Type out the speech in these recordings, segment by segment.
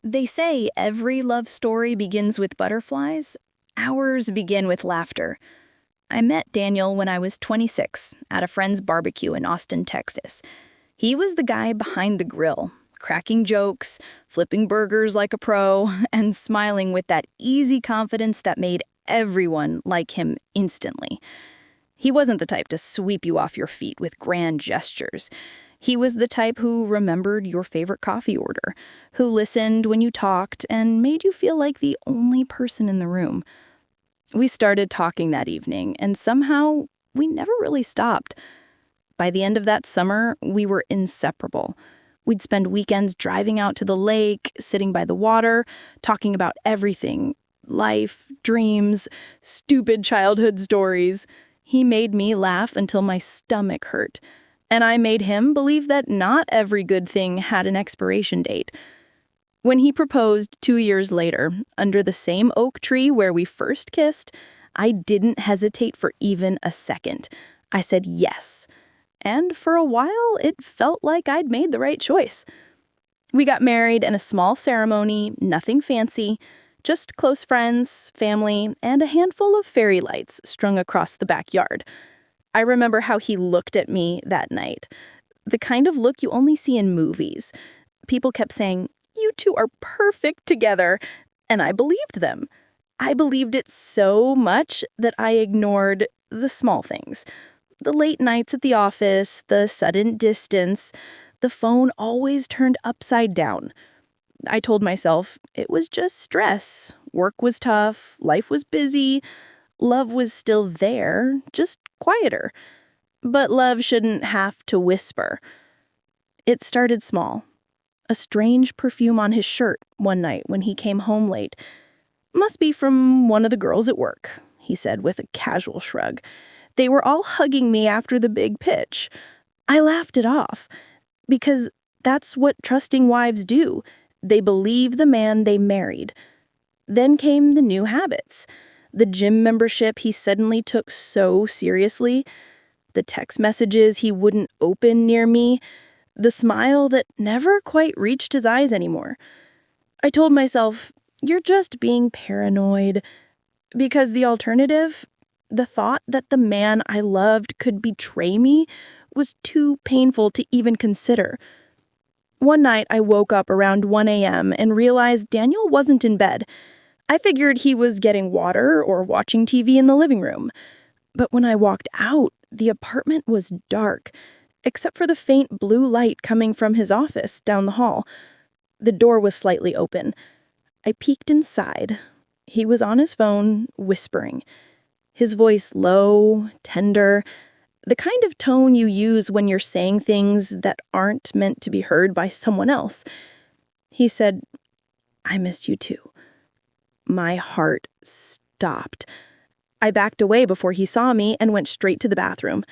They say every love story begins with butterflies. Ours begin with laughter. I met Daniel when I was 26 at a friend's barbecue in Austin, Texas. He was the guy behind the grill, cracking jokes, flipping burgers like a pro, and smiling with that easy confidence that made everyone like him instantly. He wasn't the type to sweep you off your feet with grand gestures. He was the type who remembered your favorite coffee order, who listened when you talked and made you feel like the only person in the room. We started talking that evening, and somehow we never really stopped. By the end of that summer, we were inseparable. We'd spend weekends driving out to the lake, sitting by the water, talking about everything: life, dreams, stupid childhood stories. He made me laugh until my stomach hurt. And I made him believe that not every good thing had an expiration date. When he proposed 2 years later, under the same oak tree where we first kissed, I didn't hesitate for even a second. I said yes. And for a while, it felt like I'd made the right choice. We got married in a small ceremony, nothing fancy, just close friends, family, and a handful of fairy lights strung across the backyard. I remember how he looked at me that night. The kind of look you only see in movies. People kept saying, "You two are perfect together," and I believed them. I believed it so much that I ignored the small things. The late nights at the office, the sudden distance, the phone always turned upside down. I told myself it was just stress. Work was tough, life was busy, love was still there, just quieter. But love shouldn't have to whisper. It started small. A strange perfume on his shirt one night when he came home late. "Must be from one of the girls at work," he said with a casual shrug. "They were all hugging me after the big pitch." I laughed it off, because that's what trusting wives do. They believe the man they married. Then came the new habits. The gym membership he suddenly took so seriously, the text messages he wouldn't open near me, the smile that never quite reached his eyes anymore. I told myself, you're just being paranoid. Because the alternative, the thought that the man I loved could betray me, was too painful to even consider. One night I woke up around 1 a.m. and realized Daniel wasn't in bed. I figured he was getting water or watching TV in the living room. But when I walked out, the apartment was dark, except for the faint blue light coming from his office down the hall. The door was slightly open. I peeked inside. He was on his phone, whispering. His voice low, tender, the kind of tone you use when you're saying things that aren't meant to be heard by someone else. He said, "I miss you too." My heart stopped. I backed away before he saw me and went straight to the bathroom.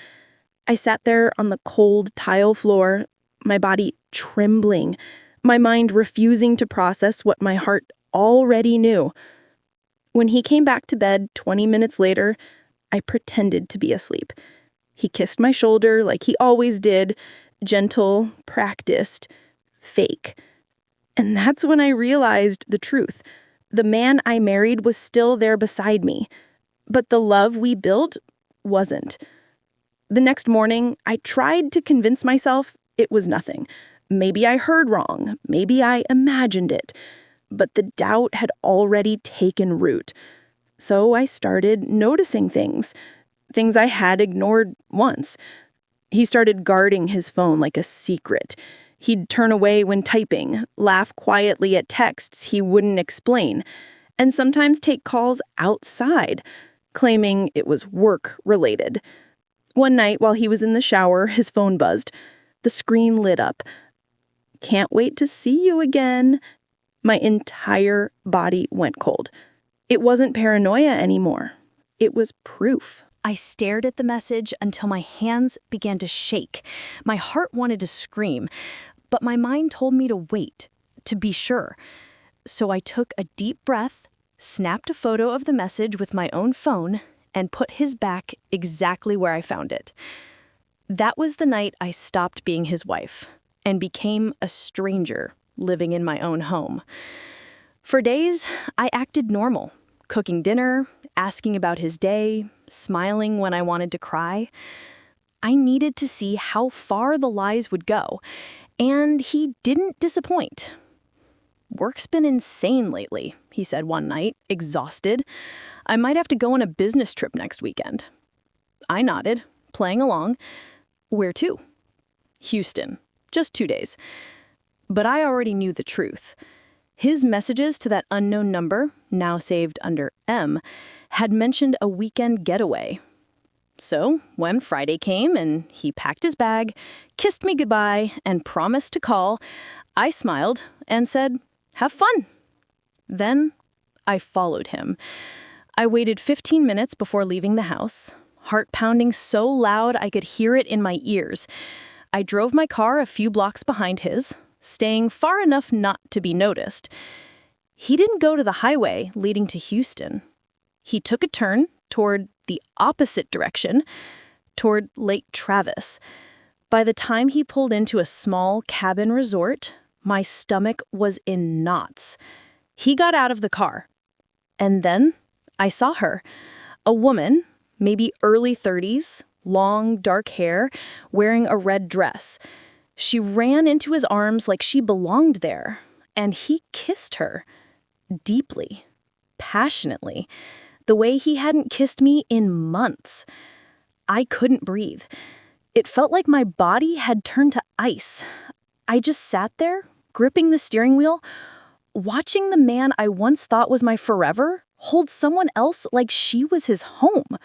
I sat there on the cold tile floor, my body trembling, my mind refusing to process what my heart already knew. When he came back to bed 20 minutes later, I pretended to be asleep. He kissed my shoulder like he always did, gentle, practiced, fake. And that's when I realized the truth. The man I married was still there beside me, but the love we built wasn't. The next morning, I tried to convince myself it was nothing. Maybe I heard wrong, maybe I imagined it, but the doubt had already taken root. So I started noticing things I had ignored once. He started guarding his phone like a secret. He'd turn away when typing, laugh quietly at texts he wouldn't explain, and sometimes take calls outside, claiming it was work-related. One night, while he was in the shower, his phone buzzed. The screen lit up. "Can't wait to see you again." My entire body went cold. It wasn't paranoia anymore. It was proof. I stared at the message until my hands began to shake. My heart wanted to scream, but my mind told me to wait, to be sure. So I took a deep breath, snapped a photo of the message with my own phone, and put his back exactly where I found it. That was the night I stopped being his wife and became a stranger living in my own home. For days, I acted normal, cooking dinner, asking about his day, smiling when I wanted to cry. I needed to see how far the lies would go, and he didn't disappoint. "Work's been insane lately," he said one night, exhausted. "I might have to go on a business trip next weekend." I nodded, playing along. "Where to?" "Houston. Just 2 days." But I already knew the truth. His messages to that unknown number, now saved under M, had mentioned a weekend getaway. So, when Friday came and he packed his bag, kissed me goodbye, and promised to call, I smiled and said, "Have fun." Then, I followed him. I waited 15 minutes before leaving the house, heart pounding so loud I could hear it in my ears. I drove my car a few blocks behind his, staying far enough not to be noticed. He didn't go to the highway leading to Houston. He took a turn toward the opposite direction, toward Lake Travis. By the time he pulled into a small cabin resort, my stomach was in knots. He got out of the car. And then I saw her. A woman, maybe early 30s, long, dark hair, wearing a red dress. She ran into his arms like she belonged there, and he kissed her. Deeply, passionately, the way he hadn't kissed me in months. I couldn't breathe. It felt like my body had turned to ice. I just sat there, gripping the steering wheel, watching the man I once thought was my forever hold someone else like she was his home.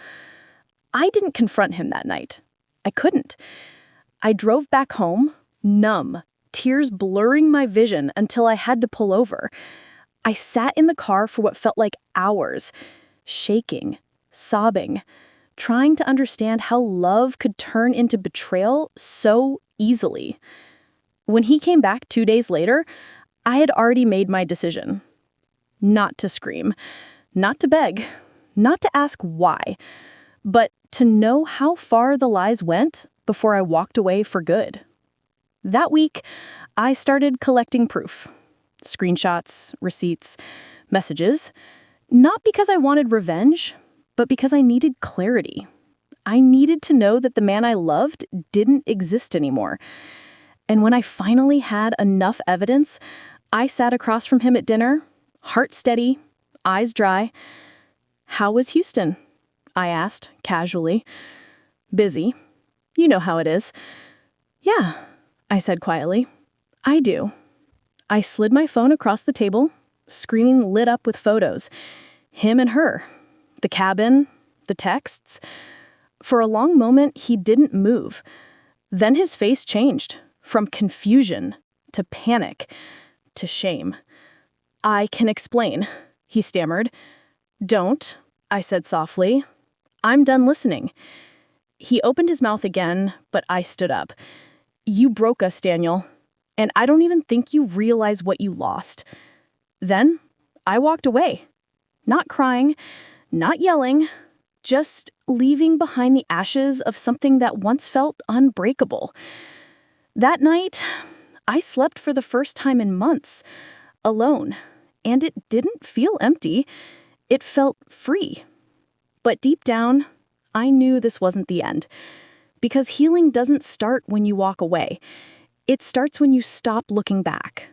I didn't confront him that night. I couldn't. I drove back home, numb, tears blurring my vision until I had to pull over. I sat in the car for what felt like hours, shaking, sobbing, trying to understand how love could turn into betrayal so easily. When he came back 2 days later, I had already made my decision. Not to scream, not to beg, not to ask why, but to know how far the lies went before I walked away for good. That week, I started collecting proof. Screenshots, receipts, messages. Not because I wanted revenge, but because I needed clarity. I needed to know that the man I loved didn't exist anymore. And when I finally had enough evidence, I sat across from him at dinner, heart steady, eyes dry. "How was Houston?" I asked, casually. "Busy. You know how it is." "Yeah," I said quietly. "I do." I slid my phone across the table, screen lit up with photos. Him and her. The cabin, the texts. For a long moment, he didn't move. Then his face changed, from confusion to panic to shame. "I can explain," he stammered. "Don't," I said softly. "I'm done listening." He opened his mouth again, but I stood up. "You broke us, Daniel, and I don't even think you realize what you lost." Then I walked away, not crying, not yelling, just leaving behind the ashes of something that once felt unbreakable. That night, I slept for the first time in months, alone, and it didn't feel empty. It felt free. But deep down, I knew this wasn't the end. Because healing doesn't start when you walk away. It starts when you stop looking back.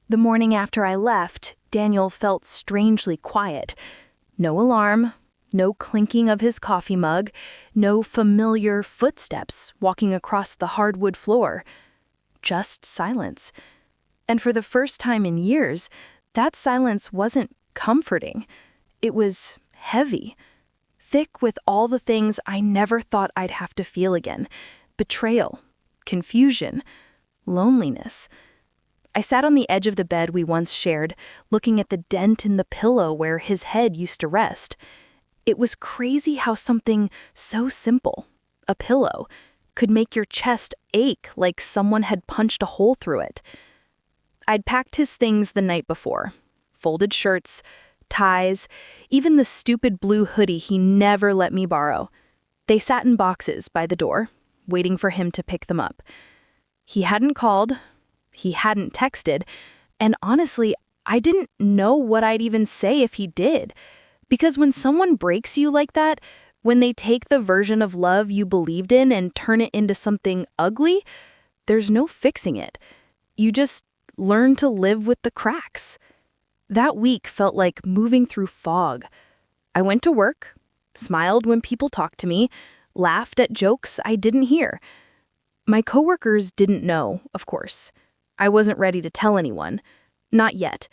The morning after I left, Daniel felt strangely quiet. No alarm, no clinking of his coffee mug, no familiar footsteps walking across the hardwood floor. Just silence. And for the first time in years, that silence wasn't comforting. It was heavy. Thick with all the things I never thought I'd have to feel again. Betrayal, confusion, loneliness. I sat on the edge of the bed we once shared, looking at the dent in the pillow where his head used to rest. It was crazy how something so simple, a pillow, could make your chest ache like someone had punched a hole through it. I'd packed his things the night before. Folded shirts, ties, even the stupid blue hoodie he never let me borrow. They sat in boxes by the door, waiting for him to pick them up. He hadn't called, he hadn't texted, And honestly, I didn't know what I'd even say if he did. Because when someone breaks you like that, when they take the version of love you believed in and turn it into something ugly, there's no fixing it. You just learn to live with the cracks. That week felt like moving through fog. I went to work, smiled when people talked to me, laughed at jokes I didn't hear. My coworkers didn't know, of course. I wasn't ready to tell anyone. Not yet.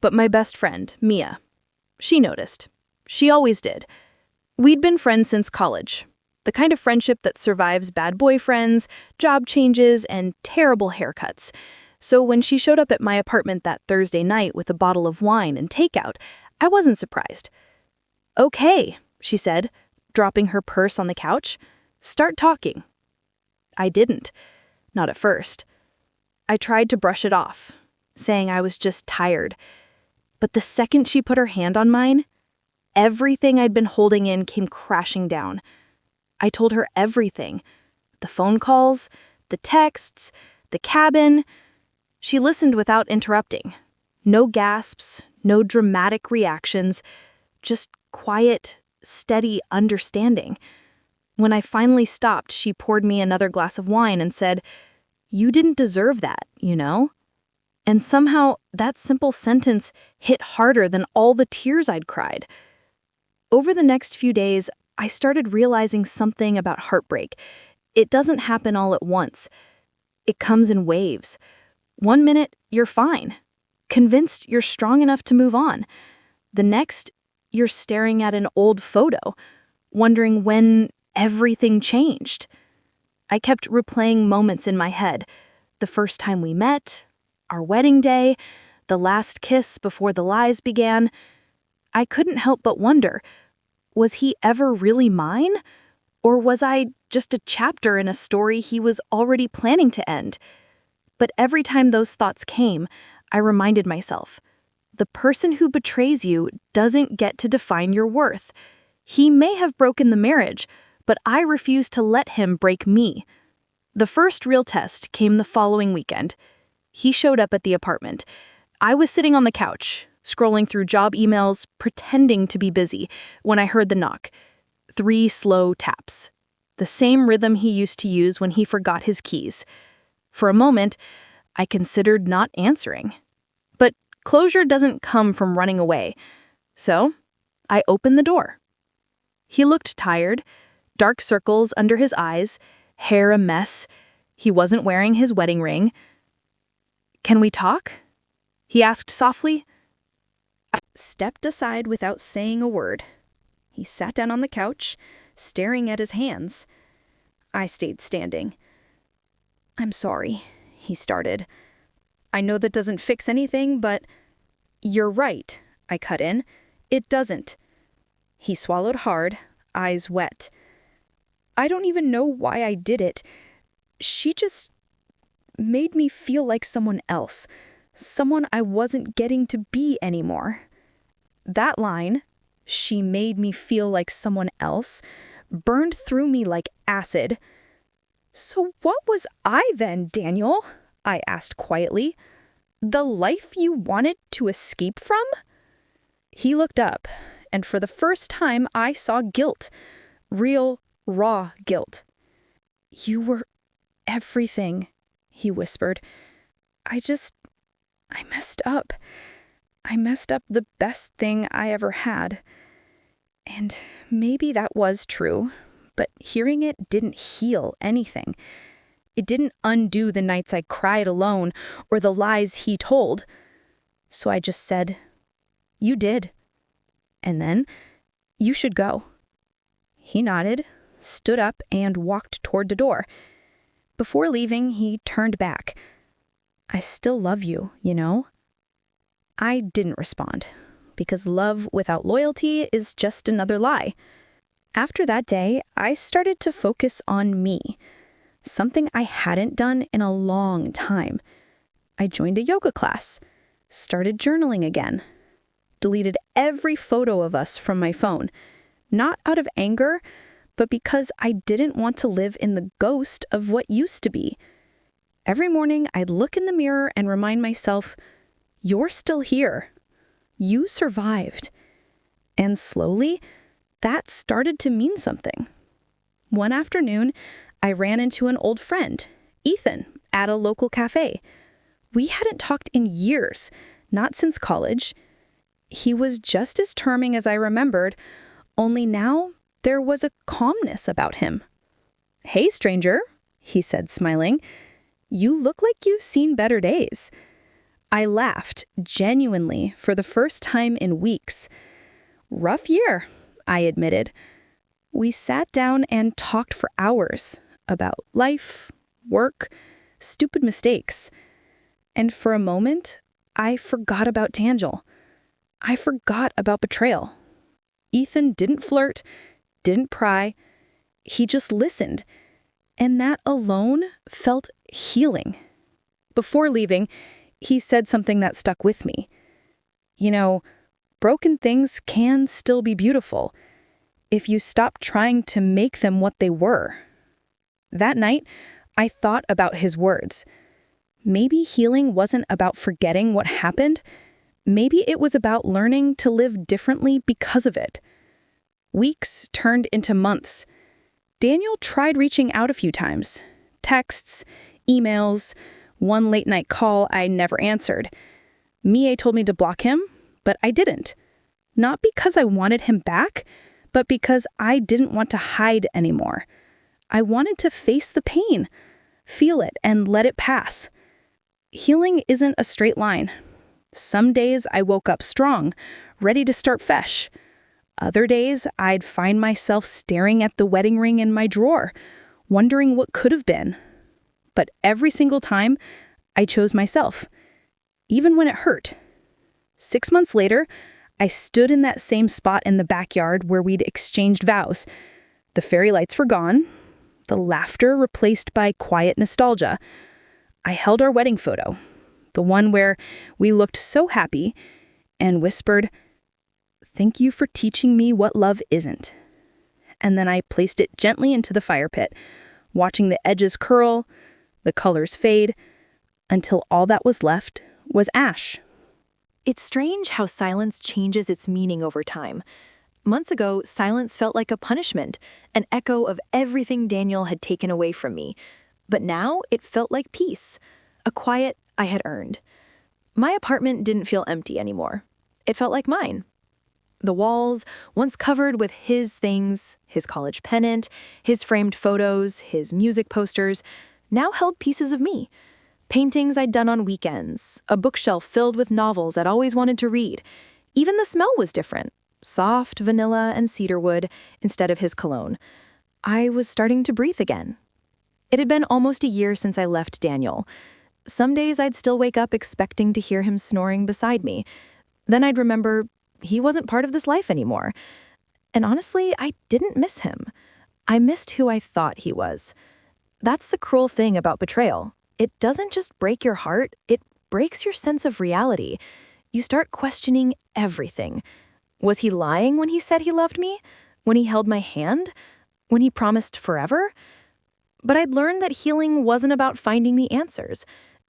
But my best friend, Mia, she noticed. She always did. We'd been friends since college. The kind of friendship that survives bad boyfriends, job changes, and terrible haircuts. So when she showed up at my apartment that Thursday night with a bottle of wine and takeout, I wasn't surprised. "Okay," she said, dropping her purse on the couch. "Start talking." I didn't. Not at first. I tried to brush it off, saying I was just tired. But the second she put her hand on mine, everything I'd been holding in came crashing down. I told her everything. The phone calls, the texts, the cabin. She listened without interrupting. No gasps, no dramatic reactions, just quiet, steady understanding. When I finally stopped, she poured me another glass of wine and said, "You didn't deserve that, you know?" And somehow, that simple sentence hit harder than all the tears I'd cried. Over the next few days, I started realizing something about heartbreak. It doesn't happen all at once. It comes in waves. One minute, you're fine, convinced you're strong enough to move on. The next, you're staring at an old photo, wondering when everything changed. I kept replaying moments in my head. The first time we met, our wedding day, the last kiss before the lies began. I couldn't help but wonder, was he ever really mine? Or was I just a chapter in a story he was already planning to end? But every time those thoughts came, I reminded myself, the person who betrays you doesn't get to define your worth. He may have broken the marriage, but I refuse to let him break me. The first real test came the following weekend. He showed up at the apartment. I was sitting on the couch, scrolling through job emails, pretending to be busy, when I heard the knock. 3 slow taps. The same rhythm he used to use when he forgot his keys. For a moment, I considered not answering. But closure doesn't come from running away. So, I opened the door. He looked tired, dark circles under his eyes, hair a mess. He wasn't wearing his wedding ring. "Can we talk?" he asked softly. I stepped aside without saying a word. He sat down on the couch, staring at his hands. I stayed standing. "I'm sorry," he started. "I know that doesn't fix anything, but—" "You're right," I cut in. "It doesn't." He swallowed hard, eyes wet. "I don't even know why I did it. She just made me feel like someone else, someone I wasn't getting to be anymore." That line, "she made me feel like someone else," burned through me like acid. "So what was I then, Daniel?" I asked quietly. "The life you wanted to escape from?" He looked up, and for the first time I saw guilt. Real, raw guilt. "You were everything," he whispered. I messed up. I messed up the best thing I ever had." And maybe that was true, but hearing it didn't heal anything. It didn't undo the nights I cried alone or the lies he told. So I just said, "You did. And then, you should go." He nodded, stood up, and walked toward the door. Before leaving, he turned back. "I still love you, you know?" I didn't respond, because love without loyalty is just another lie. After that day, I started to focus on me, something I hadn't done in a long time. I joined a yoga class, started journaling again, deleted every photo of us from my phone, not out of anger, but because I didn't want to live in the ghost of what used to be. Every morning, I'd look in the mirror and remind myself, You're still here. You survived. And slowly, that started to mean something. One afternoon, I ran into an old friend, Ethan, at a local cafe. We hadn't talked in years, not since college. He was just as charming as I remembered, only now there was a calmness about him. "Hey, stranger," he said, smiling. "You look like you've seen better days." I laughed, genuinely, for the first time in weeks. "Rough year," I admitted. We sat down and talked for hours about life, work, stupid mistakes. And for a moment, I forgot about Daniel. I forgot about betrayal. Ethan didn't flirt, didn't pry. He just listened. And that alone felt healing. Before leaving, he said something that stuck with me. "You know, broken things can still be beautiful if you stop trying to make them what they were." That night, I thought about his words. Maybe healing wasn't about forgetting what happened. Maybe it was about learning to live differently because of it. Weeks turned into months. Daniel tried reaching out a few times. Texts, emails, one late-night call I never answered. Mie told me to block him, but I didn't. Not because I wanted him back, but because I didn't want to hide anymore. I wanted to face the pain, feel it, and let it pass. Healing isn't a straight line. Some days I woke up strong, ready to start fresh. Other days I'd find myself staring at the wedding ring in my drawer, wondering what could have been. But every single time, I chose myself, even when it hurt. 6 months later, I stood in that same spot in the backyard where we'd exchanged vows. The fairy lights were gone, the laughter replaced by quiet nostalgia. I held our wedding photo, the one where we looked so happy, and whispered, "Thank you for teaching me what love isn't." And then I placed it gently into the fire pit, watching the edges curl, the colors fade, until all that was left was ash. It's strange how silence changes its meaning over time. Months ago, silence felt like a punishment, an echo of everything Daniel had taken away from me. But now it felt like peace, a quiet I had earned. My apartment didn't feel empty anymore. It felt like mine. The walls, once covered with his things, his college pennant, his framed photos, his music posters, now held pieces of me. Paintings I'd done on weekends, a bookshelf filled with novels I'd always wanted to read. Even the smell was different, soft vanilla and cedarwood instead of his cologne. I was starting to breathe again. It had been almost a year since I left Daniel. Some days I'd still wake up expecting to hear him snoring beside me. Then I'd remember he wasn't part of this life anymore. And honestly, I didn't miss him. I missed who I thought he was. That's the cruel thing about betrayal. It doesn't just break your heart, it breaks your sense of reality. You start questioning everything. Was he lying when he said he loved me? When he held my hand? When he promised forever? But I'd learned that healing wasn't about finding the answers.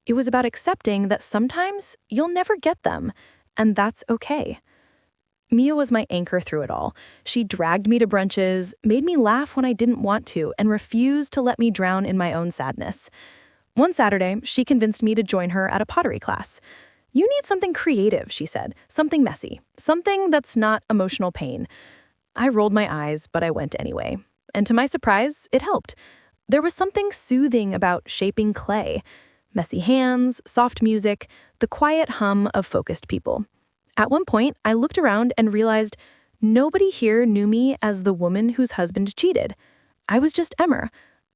It was about accepting that sometimes you'll never get them, and that's okay. Mia was my anchor through it all. She dragged me to brunches, made me laugh when I didn't want to, and refused to let me drown in my own sadness. One Saturday, she convinced me to join her at a pottery class. "You need something creative," she said, "something messy, something that's not emotional pain." I rolled my eyes, but I went anyway. And to my surprise, it helped. There was something soothing about shaping clay. Messy hands, soft music, the quiet hum of focused people. At one point, I looked around and realized nobody here knew me as the woman whose husband cheated. I was just Emmer,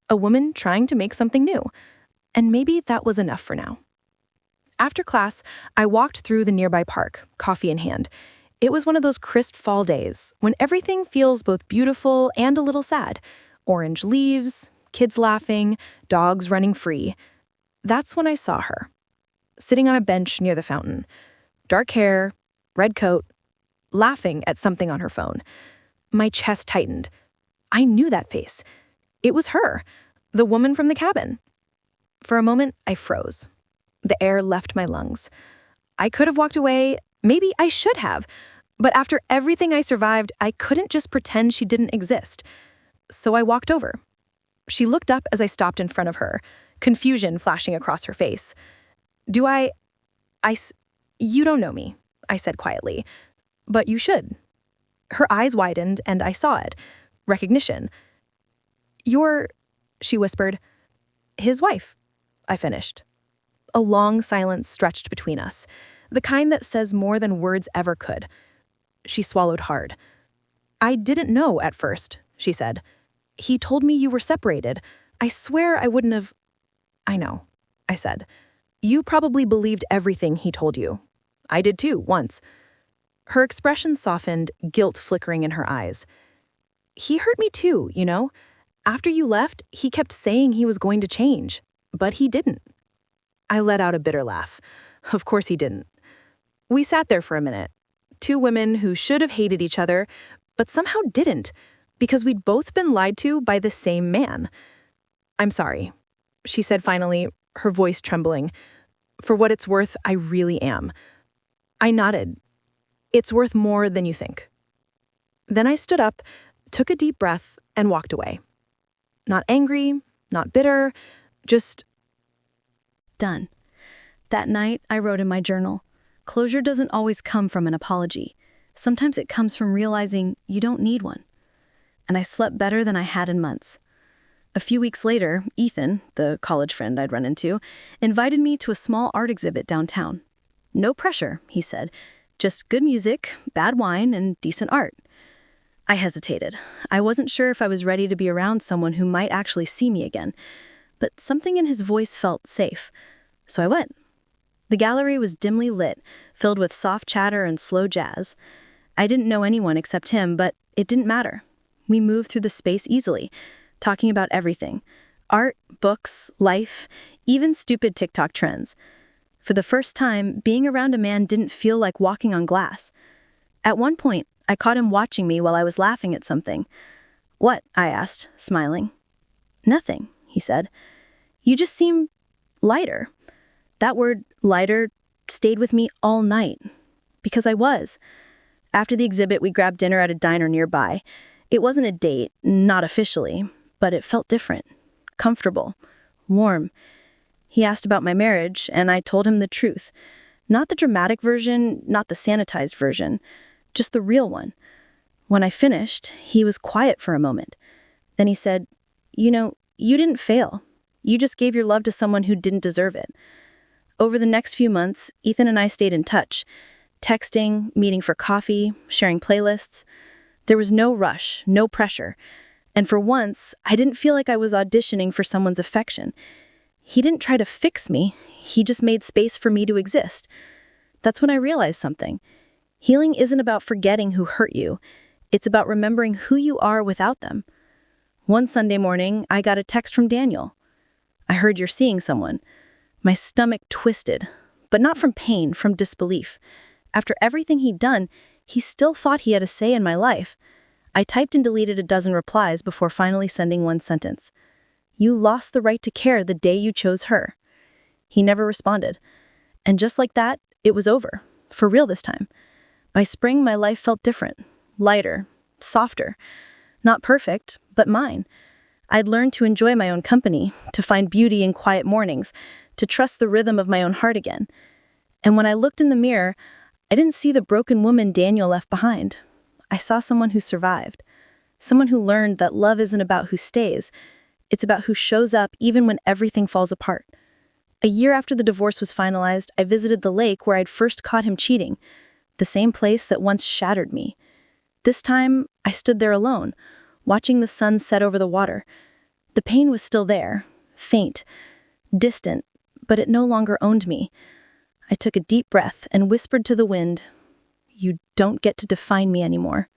a woman trying to make something new. And maybe that was enough for now. After class, I walked through the nearby park, coffee in hand. It was one of those crisp fall days when everything feels both beautiful and a little sad. Orange leaves, kids laughing, dogs running free. That's when I saw her, sitting on a bench near the fountain. Dark hair, red coat, laughing at something on her phone. My chest tightened. I knew that face. It was her, the woman from the cabin. For a moment, I froze. The air left my lungs. I could have walked away, maybe I should have, but after everything I survived, I couldn't just pretend she didn't exist. So I walked over. She looked up as I stopped in front of her, confusion flashing across her face. Do you don't know me, I said quietly, but you should. Her eyes widened and I saw it. Recognition. You're, she whispered. His wife, I finished. A long silence stretched between us, the kind that says more than words ever could. She swallowed hard. I didn't know at first, she said. He told me you were separated. I swear I wouldn't have. I know, I said. You probably believed everything he told you. I did too, once. Her expression softened, guilt flickering in her eyes. He hurt me too, you know? After you left, he kept saying he was going to change, but he didn't. I let out a bitter laugh. Of course he didn't. We sat there for a minute. Two women who should have hated each other, but somehow didn't, because we'd both been lied to by the same man. I'm sorry, she said finally, her voice trembling. For what it's worth, I really am. I nodded. It's worth more than you think. Then I stood up, took a deep breath, and walked away. Not angry, not bitter, just Done. That night, I wrote in my journal, closure doesn't always come from an apology. Sometimes it comes from realizing you don't need one. And I slept better than I had in months. A few weeks later, Ethan, the college friend I'd run into, invited me to a small art exhibit downtown. No pressure, he said. Just good music, bad wine, and decent art. I hesitated. I wasn't sure if I was ready to be around someone who might actually see me again. But something in his voice felt safe. So I went. The gallery was dimly lit, filled with soft chatter and slow jazz. I didn't know anyone except him, but it didn't matter. We moved through the space easily, talking about everything. Art, books, life, even stupid TikTok trends. For the first time, being around a man didn't feel like walking on glass. At one point, I caught him watching me while I was laughing at something. What? I asked, smiling. Nothing, he said. You just seem lighter. That word, lighter, stayed with me all night. Because I was. After the exhibit, we grabbed dinner at a diner nearby. It wasn't a date, not officially, but it felt different. Comfortable. Warm. He asked about my marriage, and I told him the truth. Not the dramatic version, not the sanitized version. Just the real one. When I finished, he was quiet for a moment. Then he said, you know, you didn't fail. You just gave your love to someone who didn't deserve it. Over the next few months, Ethan and I stayed in touch. Texting, meeting for coffee, sharing playlists. There was no rush, no pressure. And for once, I didn't feel like I was auditioning for someone's affection. He didn't try to fix me. He just made space for me to exist. That's when I realized something. Healing isn't about forgetting who hurt you. It's about remembering who you are without them. One Sunday morning, I got a text from Daniel. I heard you're seeing someone. My stomach twisted, but not from pain, from disbelief. After everything he'd done, he still thought he had a say in my life. I typed and deleted a dozen replies before finally sending one sentence. You lost the right to care the day you chose her. He never responded. And just like that, it was over. For real this time. By spring, my life felt different. Lighter. Softer. Not perfect, but mine. I'd learned to enjoy my own company, to find beauty in quiet mornings, to trust the rhythm of my own heart again. And when I looked in the mirror, I didn't see the broken woman Daniel left behind. I saw someone who survived. Someone who learned that love isn't about who stays. It's about who shows up even when everything falls apart. A year after the divorce was finalized, I visited the lake where I'd first caught him cheating, the same place that once shattered me. This time, I stood there alone, watching the sun set over the water. The pain was still there, faint, distant, but it no longer owned me. I took a deep breath and whispered to the wind, "You don't get to define me anymore."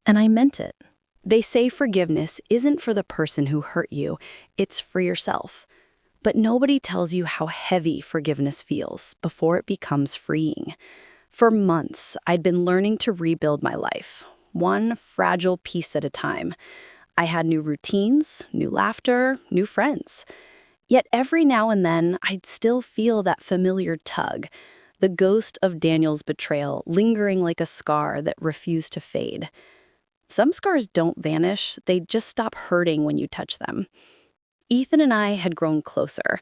And I meant it. They say forgiveness isn't for the person who hurt you, it's for yourself. But nobody tells you how heavy forgiveness feels before it becomes freeing. For months, I'd been learning to rebuild my life, one fragile piece at a time. I had new routines, new laughter, new friends. Yet every now and then, I'd still feel that familiar tug, the ghost of Daniel's betrayal lingering like a scar that refused to fade. Some scars don't vanish, they just stop hurting when you touch them. Ethan and I had grown closer,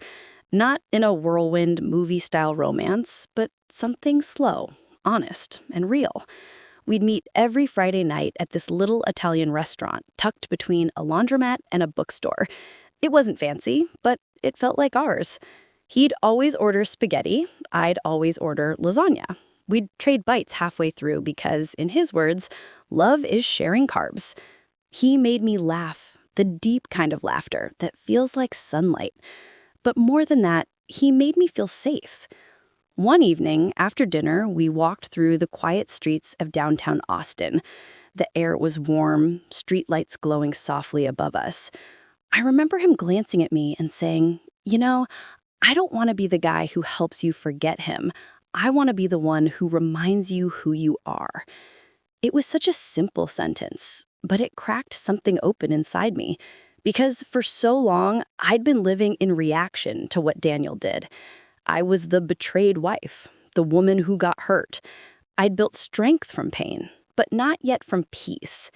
not in a whirlwind movie-style romance, but something slow, honest, and real. We'd meet every Friday night at this little Italian restaurant tucked between a laundromat and a bookstore. It wasn't fancy, but it felt like ours. He'd always order spaghetti, I'd always order lasagna. We'd trade bites halfway through because, in his words, love is sharing carbs. He made me laugh, the deep kind of laughter that feels like sunlight. But more than that, he made me feel safe. One evening, after dinner, we walked through the quiet streets of downtown Austin. The air was warm, streetlights glowing softly above us. I remember him glancing at me and saying, "You know, I don't want to be the guy who helps you forget him. I want to be the one who reminds you who you are." It was such a simple sentence, but it cracked something open inside me. Because for so long, I'd been living in reaction to what Daniel did. I was the betrayed wife, the woman who got hurt. I'd built strength from pain, but not yet from peace.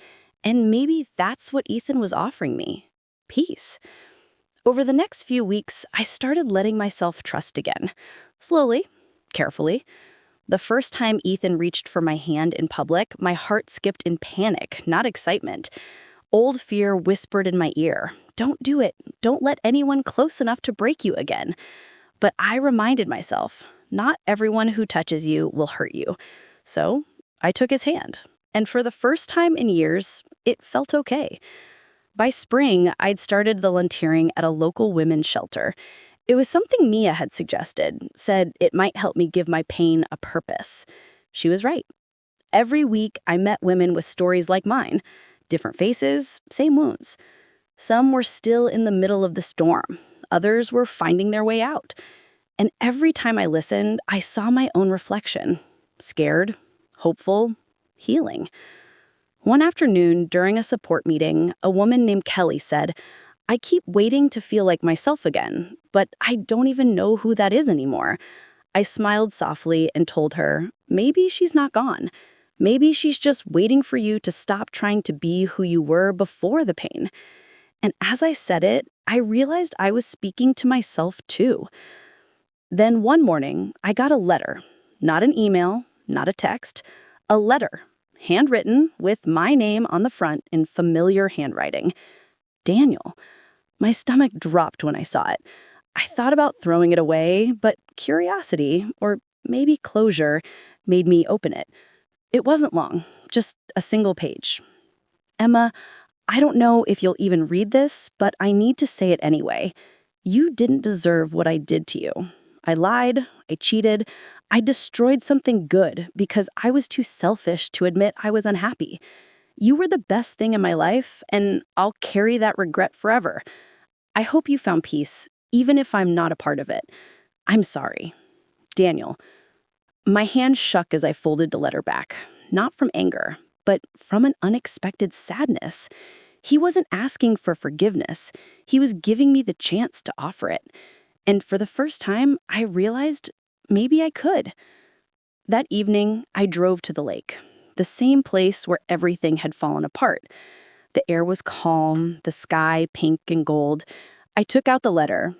And maybe that's what Ethan was offering me. Peace. Over the next few weeks, I started letting myself trust again. Slowly, carefully. The first time Ethan reached for my hand in public, my heart skipped in panic, not excitement. Old fear whispered in my ear, "Don't do it. Don't let anyone close enough to break you again." But I reminded myself, not everyone who touches you will hurt you. So I took his hand. And for the first time in years, it felt okay. By spring, I'd started volunteering at a local women's shelter. It was something Mia had suggested, said it might help me give my pain a purpose. She was right. Every week, I met women with stories like mine. Different faces, same wounds. Some were still in the middle of the storm. Others were finding their way out. And every time I listened, I saw my own reflection. Scared, hopeful, healing. One afternoon, during a support meeting, a woman named Kelly said, "I keep waiting to feel like myself again, but I don't even know who that is anymore." I smiled softly and told her, maybe she's not gone. Maybe she's just waiting for you to stop trying to be who you were before the pain. And as I said it, I realized I was speaking to myself too. Then one morning, I got a letter. Not an email, not a text. A letter, handwritten with my name on the front in familiar handwriting. Daniel. My stomach dropped when I saw it. I thought about throwing it away, but curiosity, or maybe closure, made me open it. It wasn't long, just a single page. "Emma, I don't know if you'll even read this, but I need to say it anyway. You didn't deserve what I did to you. I lied, I cheated, I destroyed something good because I was too selfish to admit I was unhappy. You were the best thing in my life, and I'll carry that regret forever. I hope you found peace, even if I'm not a part of it. I'm sorry. Daniel." My hand shook as I folded the letter back, not from anger, but from an unexpected sadness. He wasn't asking for forgiveness. He was giving me the chance to offer it. And for the first time, I realized maybe I could. That evening, I drove to the lake, the same place where everything had fallen apart. The air was calm, the sky pink and gold. I took out the letter,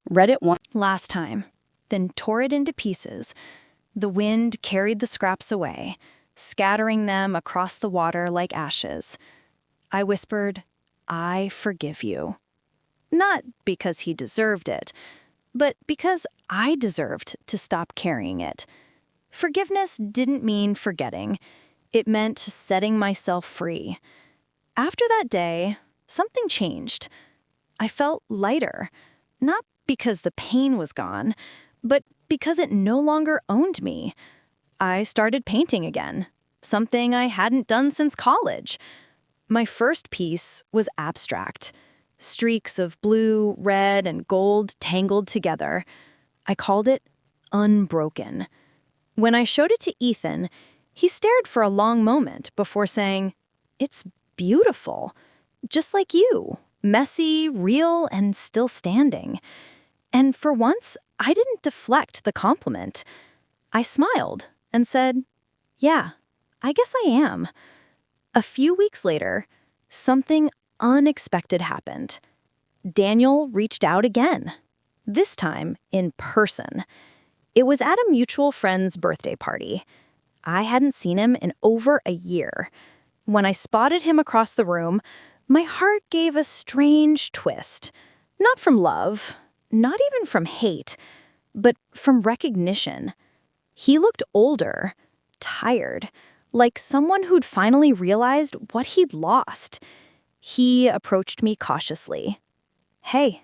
read it once. Last time, then tore it into pieces. The wind carried the scraps away, scattering them across the water like ashes. I whispered, "I forgive you." Not because he deserved it, but because I deserved to stop carrying it. Forgiveness didn't mean forgetting. It meant setting myself free. After that day, something changed. I felt lighter, not because the pain was gone, but because it no longer owned me. I started painting again, something I hadn't done since college. My first piece was abstract. Streaks of blue, red, and gold tangled together. I called it Unbroken. When I showed it to Ethan, he stared for a long moment before saying, "It's beautiful. Just like you. Messy, real, and still standing." And for once, I didn't deflect the compliment. I smiled and said, "Yeah, I guess I am." A few weeks later, something unexpected happened. Daniel reached out again, this time in person. It was at a mutual friend's birthday party. I hadn't seen him in over a year. When I spotted him across the room, my heart gave a strange twist. Not from love, not even from hate, but from recognition. He looked older, tired, like someone who'd finally realized what he'd lost. He approached me cautiously. Hey,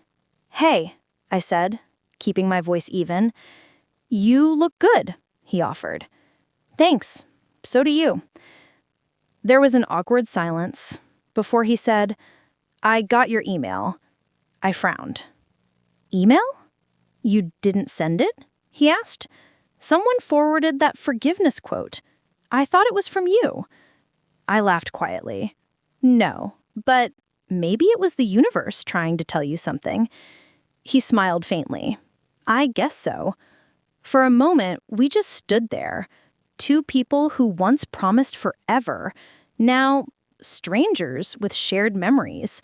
I said, keeping my voice even. "You look good," he offered. "Thanks, so do you." There was an awkward silence before he said, "I got your email." I frowned. "Email? You didn't send it?" he asked. "Someone forwarded that forgiveness quote. I thought it was from you." I laughed quietly. "No, but maybe it was the universe trying to tell you something." He smiled faintly. "I guess so." For a moment, we just stood there. Two people who once promised forever, now strangers with shared memories.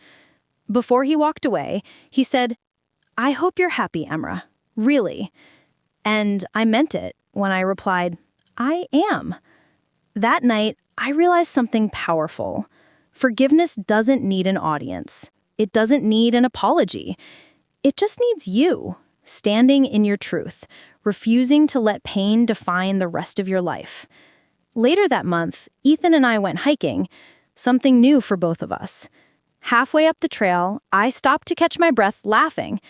Before he walked away, he said, "I hope you're happy, Emra. Really." And I meant it when I replied, "I am." That night, I realized something powerful. Forgiveness doesn't need an audience. It doesn't need an apology. It just needs you, standing in your truth, refusing to let pain define the rest of your life. Later that month, Ethan and I went hiking, something new for both of us. Halfway up the trail, I stopped to catch my breath, laughing.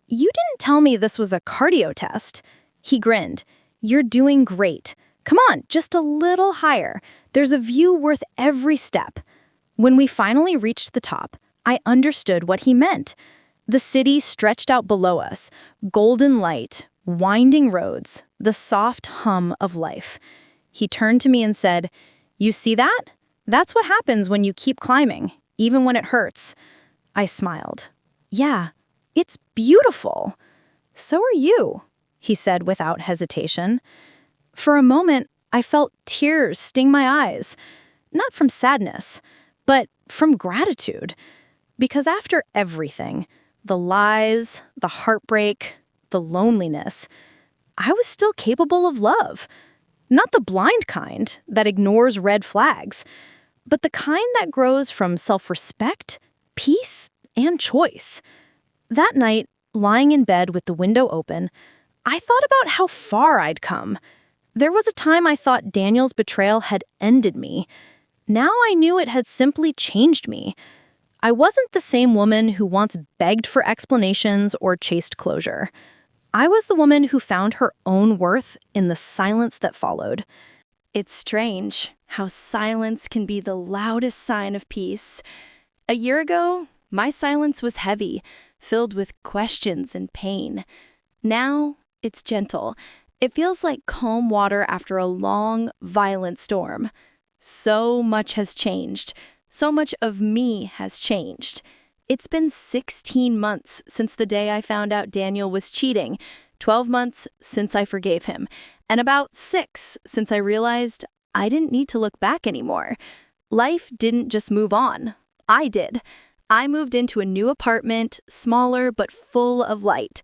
"You didn't tell me this was a cardio test." He grinned. "You're doing great. Come on, just a little higher. There's a view worth every step." When we finally reached the top, I understood what he meant. The city stretched out below us, golden light, winding roads, the soft hum of life. He turned to me and said, "You see that? That's what happens when you keep climbing, even when it hurts." I smiled. "Yeah, it's beautiful." "So are you," he said without hesitation. For a moment, I felt tears sting my eyes, not from sadness, but from gratitude. Because after everything, the lies, the heartbreak, the loneliness, I was still capable of love. Not the blind kind that ignores red flags, but the kind that grows from self-respect, peace, and choice. That night, lying in bed with the window open, I thought about how far I'd come. There was a time I thought Daniel's betrayal had ended me. Now I knew it had simply changed me. I wasn't the same woman who once begged for explanations or chased closure. I was the woman who found her own worth in the silence that followed. It's strange how silence can be the loudest sign of peace. A year ago, my silence was heavy, filled with questions and pain. Now, it's gentle. It feels like calm water after a long, violent storm. So much has changed. So much of me has changed. It's been 16 months since the day I found out Daniel was cheating, 12 months since I forgave him, and about 6 since I realized I didn't need to look back anymore. Life didn't just move on. I did. I moved into a new apartment, smaller but full of light.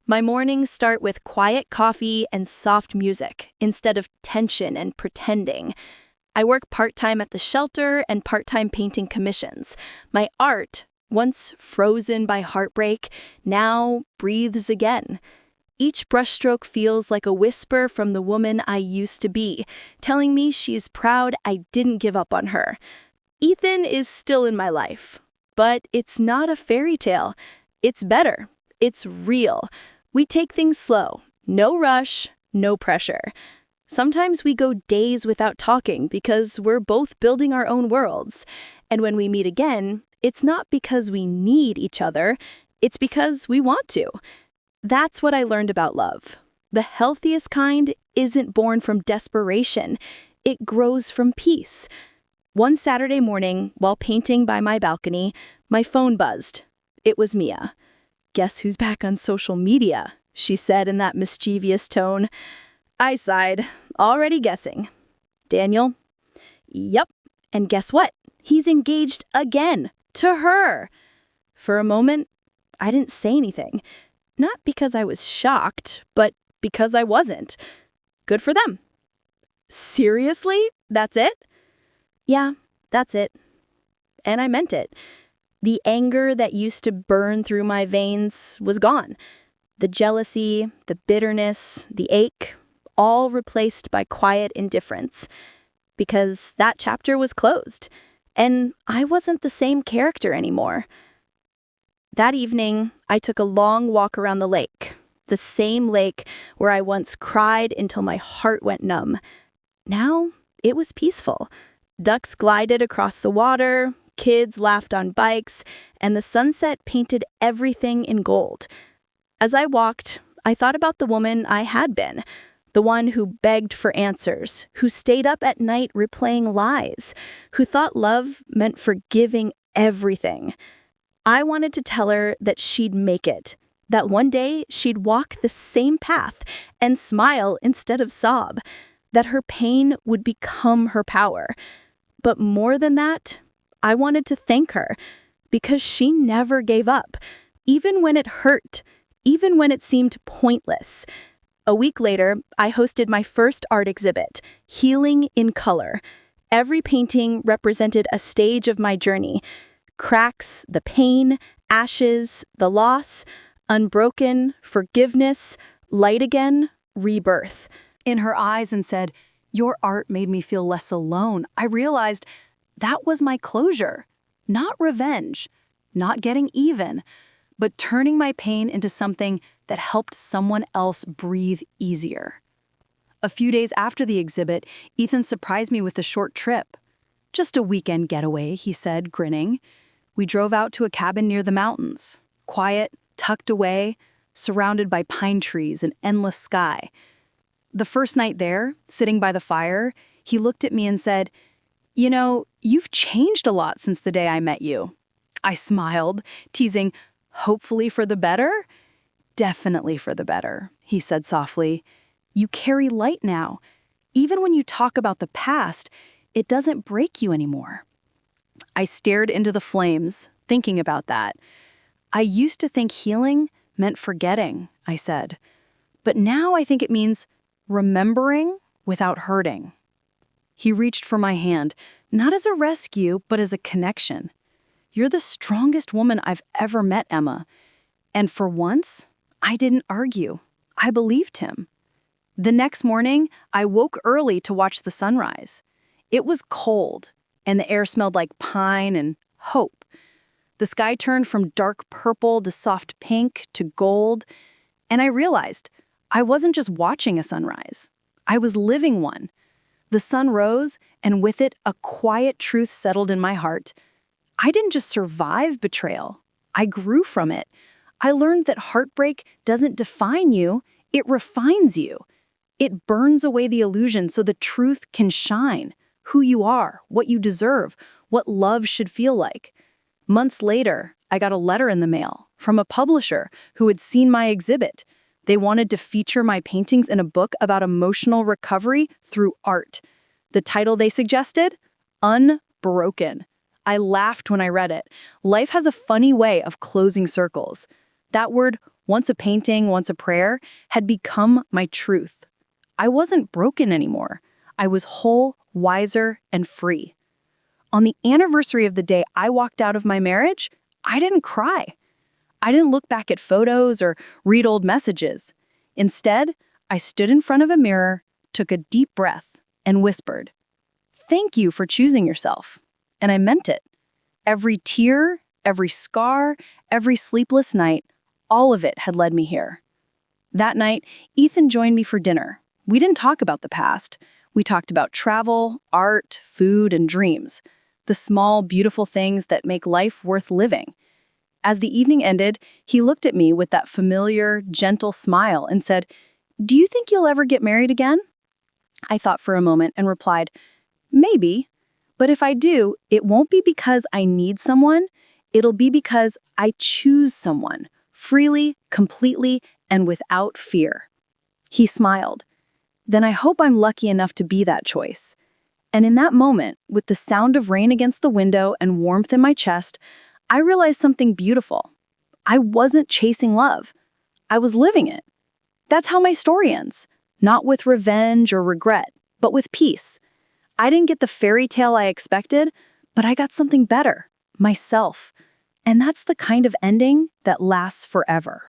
My mornings start with quiet coffee and soft music instead of tension and pretending. I work part-time at the shelter and part-time painting commissions. My art, once frozen by heartbreak, now breathes again. Each brushstroke feels like a whisper from the woman I used to be, telling me she's proud I didn't give up on her. Ethan is still in my life, but it's not a fairy tale. It's better. It's real. We take things slow. No rush, no pressure. Sometimes we go days without talking because we're both building our own worlds. And when we meet again, it's not because we need each other, it's because we want to. That's what I learned about love. The healthiest kind isn't born from desperation. It grows from peace. One Saturday morning, while painting by my balcony, my phone buzzed. It was Mia. "Guess who's back on social media?" she said in that mischievous tone. I sighed, already guessing. Daniel? Yep. And guess what? He's engaged again. To her. For a moment, I didn't say anything. Not because I was shocked, but because I wasn't. Good for them. Seriously? That's it? Yeah, that's it. And I meant it. The anger that used to burn through my veins was gone. The jealousy, the bitterness, the ache, all replaced by quiet indifference. Because that chapter was closed, and I wasn't the same character anymore. That evening, I took a long walk around the lake, the same lake where I once cried until my heart went numb. Now, it was peaceful. Ducks glided across the water, kids laughed on bikes, and the sunset painted everything in gold. As I walked, I thought about the woman I had been, the one who begged for answers, who stayed up at night replaying lies, who thought love meant forgiving everything. I wanted to tell her that she'd make it, that one day she'd walk the same path and smile instead of sob, that her pain would become her power. But more than that, I wanted to thank her, because she never gave up, even when it hurt, even when it seemed pointless. A week later, I hosted my first art exhibit, Healing in Color. Every painting represented a stage of my journey. Cracks, the pain, ashes, the loss, unbroken, forgiveness, light again, rebirth. In her eyes and said, "Your art made me feel less alone." I realized that was my closure. Not revenge, not getting even, but turning my pain into something that helped someone else breathe easier. A few days after the exhibit, Ethan surprised me with a short trip. "Just a weekend getaway," he said, grinning. We drove out to a cabin near the mountains, quiet, tucked away, surrounded by pine trees and endless sky. The first night there, sitting by the fire, he looked at me and said, "You know, you've changed a lot since the day I met you." I smiled, teasing, "Hopefully for the better?" "Definitely for the better," he said softly. "You carry light now. Even when you talk about the past, it doesn't break you anymore." I stared into the flames, thinking about that. "I used to think healing meant forgetting," I said. "But now I think it means remembering without hurting." He reached for my hand, not as a rescue, but as a connection. "You're the strongest woman I've ever met, Emma." And for once, I didn't argue. I believed him. The next morning, I woke early to watch the sunrise. It was cold, and the air smelled like pine and hope. The sky turned from dark purple to soft pink to gold, and I realized I wasn't just watching a sunrise. I was living one. The sun rose, and with it, a quiet truth settled in my heart. I didn't just survive betrayal. I grew from it. I learned that heartbreak doesn't define you, it refines you. It burns away the illusion so the truth can shine. Who you are, what you deserve, what love should feel like. Months later, I got a letter in the mail from a publisher who had seen my exhibit. They wanted to feature my paintings in a book about emotional recovery through art. The title they suggested? Unbroken. I laughed when I read it. Life has a funny way of closing circles. That word, once a painting, once a prayer, had become my truth. I wasn't broken anymore. I was whole, wiser, and free. On the anniversary of the day I walked out of my marriage, I didn't cry. I didn't look back at photos or read old messages. Instead, I stood in front of a mirror, took a deep breath, and whispered, "Thank you for choosing yourself." And I meant it. Every tear, every scar, every sleepless night, all of it had led me here. That night, Ethan joined me for dinner. We didn't talk about the past. We talked about travel, art, food, and dreams. The small, beautiful things that make life worth living. As the evening ended, he looked at me with that familiar, gentle smile and said, "Do you think you'll ever get married again?" I thought for a moment and replied, "Maybe. But if I do, it won't be because I need someone. It'll be because I choose someone, freely, completely, and without fear." He smiled. then I hope I'm lucky enough to be that choice. And in that moment, with the sound of rain against the window and warmth in my chest, I realized something beautiful. I wasn't chasing love. I was living it. That's how my story ends. Not with revenge or regret, but with peace. I didn't get the fairy tale I expected, but I got something better, myself. And that's the kind of ending that lasts forever.